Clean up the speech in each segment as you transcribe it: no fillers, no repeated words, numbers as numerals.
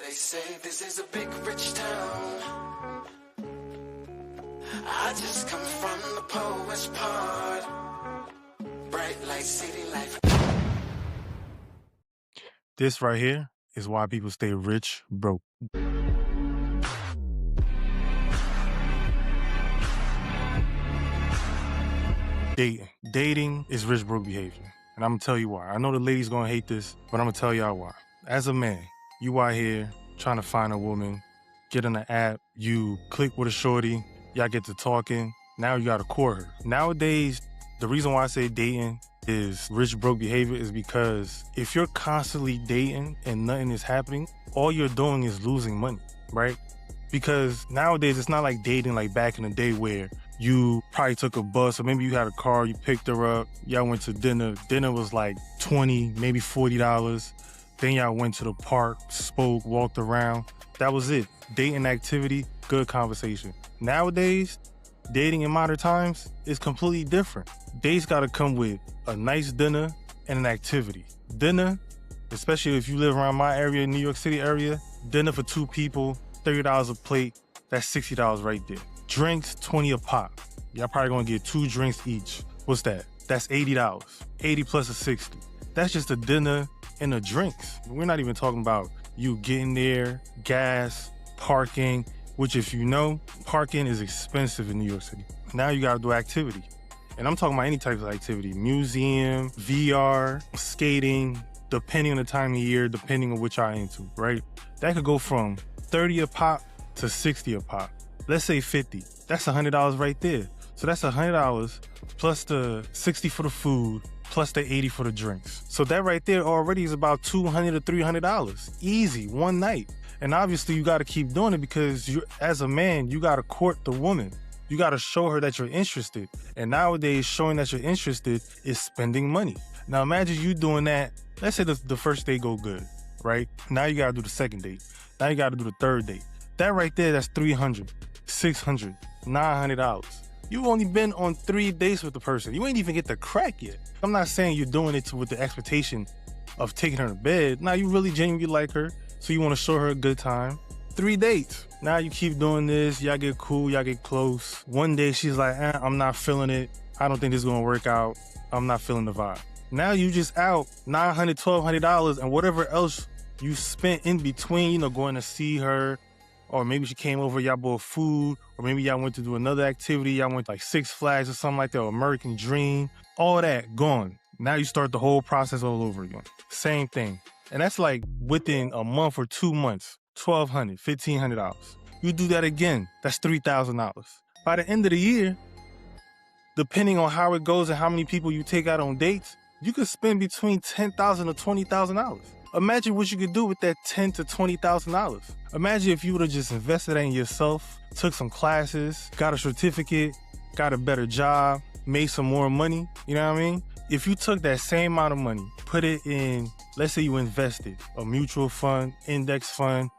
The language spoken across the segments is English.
They say this is a big rich town. I just come from the poorest part. Bright light, city life. This right here is why people stay rich broke. Dating is rich broke behavior. And I'm gonna tell you why. I know the ladies gonna hate this, but I'm gonna tell y'all why. As a man, you out here trying to find a woman, get on the app, you click with a shorty, y'all get to talking, now you gotta court her. Nowadays, the reason why I say dating is rich broke behavior is because if you're constantly dating and nothing is happening, all you're doing is losing money, right? Because nowadays it's not like dating like back in the day where you probably took a bus or maybe you had a car, you picked her up, y'all went to dinner. Dinner was like $20, maybe $40. Then y'all went to the park, spoke, walked around. That was it. Dating activity, good conversation. Nowadays, dating in modern times is completely different. Dates gotta come with a nice dinner and an activity. Dinner, especially if you live around my area, New York City area, dinner for 2 people, $30 a plate, that's $60 right there. Drinks, 20 a pop. Y'all probably gonna get 2 drinks each. What's that? That's $80. 80 plus a 60. That's just a dinner and the drinks. We're not even talking about you getting there, gas, parking, which if you know, parking is expensive in New York City. Now you gotta do activity. And I'm talking about any type of activity, museum, VR, skating, depending on the time of year, depending on what y'all into, right? That could go from 30 a pop to 60 a pop. Let's say 50, that's $100 right there. So that's $100 plus the 60 for the food, plus the 80 for the drinks. So that right there already is about $200 to $300. Easy, one night. And obviously you gotta keep doing it because as a man, you gotta court the woman. You gotta show her that you're interested. And nowadays, showing that you're interested is spending money. Now imagine you doing that, let's say the first date go good, right? Now you gotta do the second date. Now you gotta do the third date. That right there, that's $300, $600, $900. You've only been on 3 dates with the person. You ain't even get the crack yet. I'm not saying you're doing it with the expectation of taking her to bed. Now you really genuinely like her, so you wanna show her a good time. 3 dates. Now you keep doing this, y'all get cool, y'all get close. One day she's like, I'm not feeling it. I don't think this is gonna work out. I'm not feeling the vibe. Now you just out $900, $1,200 and whatever else you spent in between, going to see her, or maybe she came over, y'all bought food, or maybe y'all went to do another activity, y'all went like Six Flags or something like that, or American Dream, all that gone. Now you start the whole process all over again. Same thing. And that's like within a month or 2 months. $1,200, $1,500. You do that again, that's $3,000. By the end of the year, depending on how it goes and how many people you take out on dates, you could spend between $10,000 to $20,000. Imagine what you could do with that $10,000 to $20,000. Imagine if you would have just invested in yourself, took some classes, got a certificate, got a better job, made some more money, you know what I mean? If you took that same amount of money, put it in, let's say you invested, a mutual fund, index fund,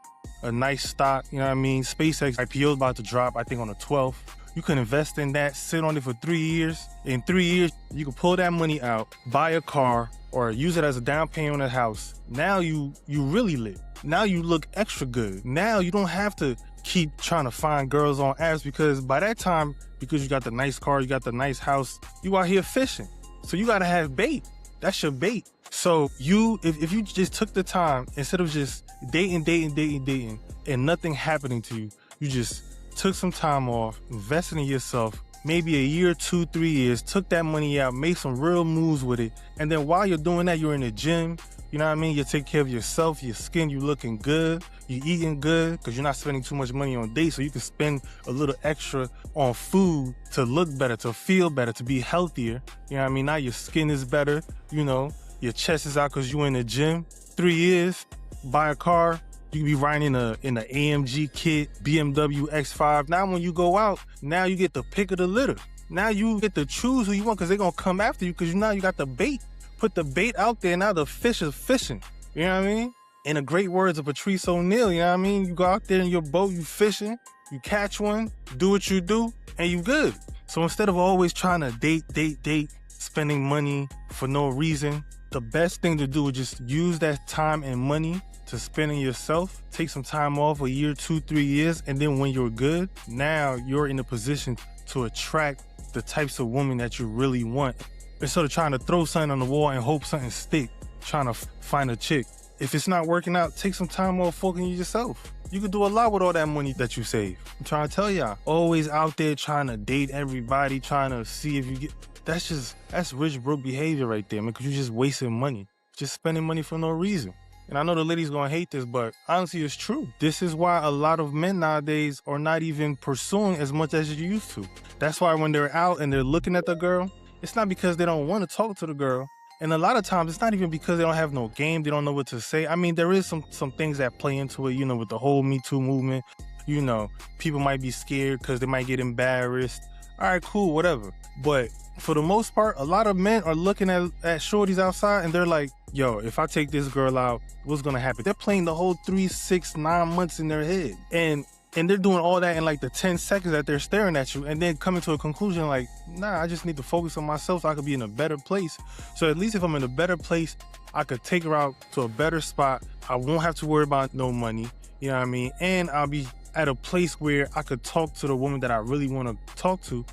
a nice stock, you know what I mean? SpaceX IPO is about to drop, I think on the 12th. You can invest in that, sit on it for 3 years. In 3 years, you can pull that money out, buy a car, or use it as a down payment on a house. Now you really lit. Now you look extra good. Now you don't have to keep trying to find girls on apps because by that time, because you got the nice car, you got the nice house, you out here fishing. So you gotta have bait. That's your bait. So if you just took the time, instead of just dating, and nothing happening to you, you just took some time off, invested in yourself, maybe a year, 2, 3 years, took that money out, made some real moves with it. And then while you're doing that, you're in the gym, you know what I mean? You take care of yourself, your skin, you looking good, you eating good, because you're not spending too much money on dates, so you can spend a little extra on food to look better, to feel better, to be healthier. You know what I mean? Now your skin is better, your chest is out because you're in the gym. 3 years, buy a car, you can be riding in a AMG kit, BMW X5. Now when you go out, now you get the pick of the litter. Now you get to choose who you want because they're going to come after you because now you got the bait. Put the bait out there, now the fish is fishing. You know what I mean? In the great words of Patrice O'Neal, you know what I mean? You go out there in your boat, you fishing, you catch one, do what you do, and you good. So instead of always trying to date, spending money for no reason, the best thing to do is just use that time and money to spend on yourself, take some time off, a year, 2, 3 years, and then when you're good, now you're in a position to attract the types of women that you really want. Instead of trying to throw something on the wall and hope something stick, trying to find a chick. If it's not working out, take some time off focusing on yourself. You could do a lot with all that money that you save. I'm trying to tell y'all, always out there trying to date everybody, trying to see if you get, that's rich broke behavior right there, man, because you're just wasting money, just spending money for no reason. And I know the ladies gonna hate this, but honestly, it's true. This is why a lot of men nowadays are not even pursuing as much as you used to. That's why when they're out and they're looking at the girl, it's not because they don't want to talk to the girl. And a lot of times, it's not even because they don't have no game, they don't know what to say. I mean, there is some things that play into it, you know, with the whole Me Too movement. You know, people might be scared because they might get embarrassed. All right, cool, whatever. But for the most part, a lot of men are looking at shorties outside and they're like, yo, if I take this girl out, what's gonna happen? They're playing the whole 3, 6, 9 months in their head. And they're doing all that in like the 10 seconds that they're staring at you and then coming to a conclusion like, nah, I just need to focus on myself so I could be in a better place. So at least if I'm in a better place, I could take her out to a better spot. I won't have to worry about no money, you know what I mean? And I'll be at a place where I could talk to the woman that I really want to talk to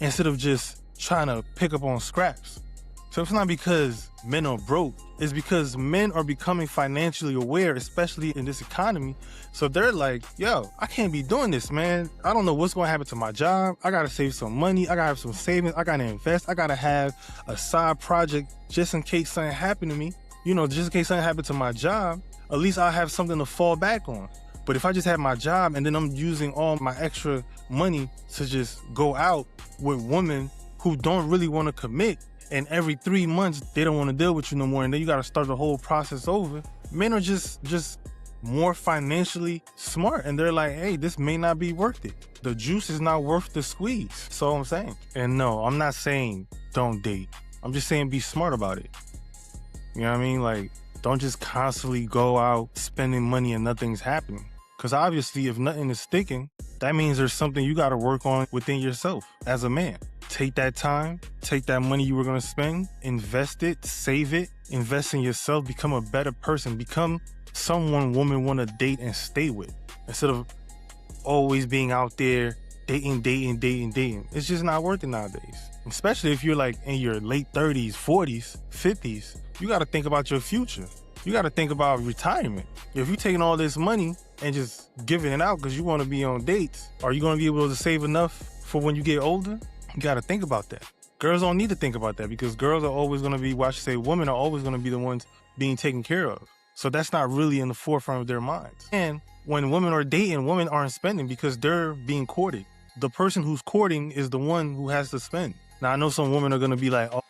instead of just trying to pick up on scraps. So it's not because men are broke, it's because men are becoming financially aware, especially in this economy. So they're like, yo, I can't be doing this, man. I don't know what's gonna happen to my job. I gotta save some money. I gotta have some savings. I gotta invest. I gotta have a side project just in case something happened to me. You know, just in case something happened to my job, at least I'll have something to fall back on. But if I just have my job and then I'm using all my extra money to just go out with women who don't really want to commit, and every 3 months they don't want to deal with you no more, and then you got to start the whole process over. Men are just more financially smart, and they're like, hey, this may not be worth it. The juice is not worth the squeeze. That's all I'm saying. And no, I'm not saying don't date. I'm just saying be smart about it. You know what I mean? Like, don't just constantly go out spending money and nothing's happening. Because obviously, if nothing is sticking, that means there's something you got to work on within yourself as a man. Take that time, take that money you were going to spend, invest it, save it, invest in yourself, become a better person, become someone women want to date and stay with instead of always being out there dating. It's just not worth it nowadays. Especially if you're like in your late 30s, 40s, 50s, you got to think about your future. You got to think about retirement. If you're taking all this money and just giving it out because you want to be on dates, are you going to be able to save enough for when you get older? You got to think about that. Girls don't need to think about that because girls are always going to be, women are always going to be the ones being taken care of. So that's not really in the forefront of their minds. And when women are dating, women aren't spending because they're being courted. The person who's courting is the one who has to spend. Now, I know some women are going to be like, oh,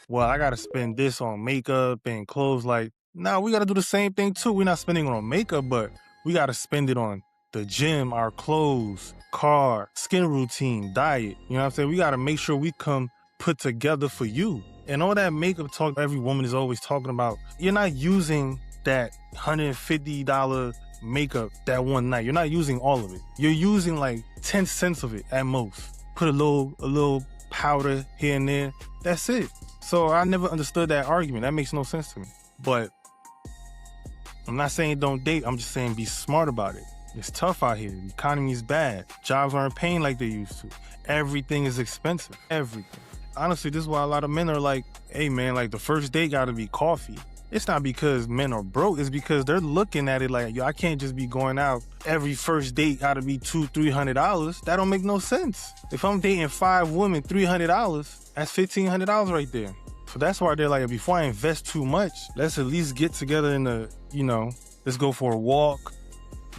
well, I got to spend this on makeup and clothes. Like, nah, we got to do the same thing too. We're not spending on makeup, but we got to spend it on the gym, our clothes, car, skin routine, diet. You know what I'm saying? We got to make sure we come put together for you. And all that makeup talk every woman is always talking about, you're not using that $150 makeup that one night. You're not using all of it. You're using like 10 cents of it at most. Put a little powder here and there. That's it. So I never understood that argument. That makes no sense to me. But I'm not saying don't date. I'm just saying be smart about it. It's tough out here. The economy is bad. Jobs aren't paying like they used to. Everything is expensive. Everything. Honestly, this is why a lot of men are like, hey man, like the first date gotta be coffee. It's not because men are broke. It's because they're looking at it like, yo, I can't just be going out. Every first date gotta be $200-$300. That don't make no sense. If I'm dating 5 women, $300, that's $1,500 right there. So that's why they're like, before I invest too much, let's at least get together in the, let's go for a walk.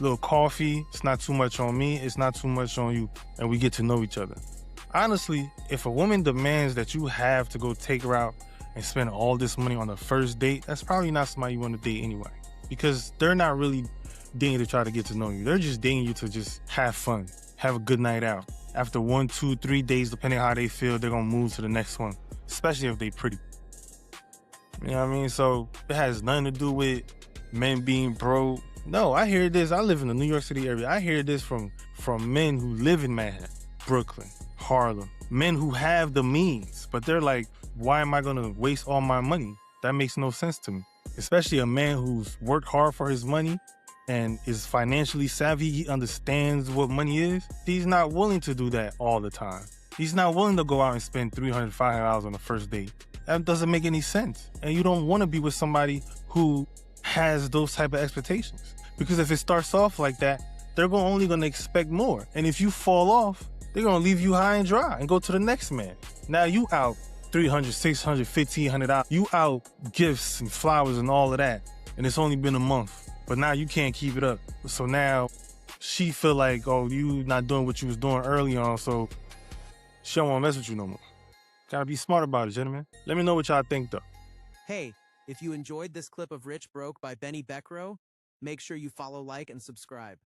Little coffee, it's not too much on me, it's not too much on you, and we get to know each other. Honestly, if a woman demands that you have to go take her out and spend all this money on the first date, that's probably not somebody you want to date anyway. Because they're not really dating to try to get to know you. They're just dating you to just have fun, have a good night out. After 1, 2, 3 days, depending on how they feel, they're gonna move to the next one, especially if they pretty. You know what I mean? So it has nothing to do with men being broke. No, I hear this. I live in the New York City area. I hear this from men who live in Manhattan, Brooklyn, Harlem. Men who have the means, but they're like, why am I going to waste all my money? That makes no sense to me. especially a man who's worked hard for his money and is financially savvy, he understands what money is. He's not willing to do that all the time. He's not willing to go out and spend $300, $500 on the first date. That doesn't make any sense. And you don't want to be with somebody who has those type of expectations. Because if it starts off like that, they're only going to expect more. And if you fall off, they're going to leave you high and dry and go to the next man. Now you out $300, $600, $1,500. You out gifts and flowers and all of that. And it's only been a month. But now you can't keep it up. So now she feel like, oh, you not doing what you was doing early on, so she don't want to mess with you no more. Gotta be smart about it, gentlemen. Let me know what y'all think, though. Hey, if you enjoyed this clip of Rich Broke by Benny Beckrow, make sure you follow, like, and subscribe.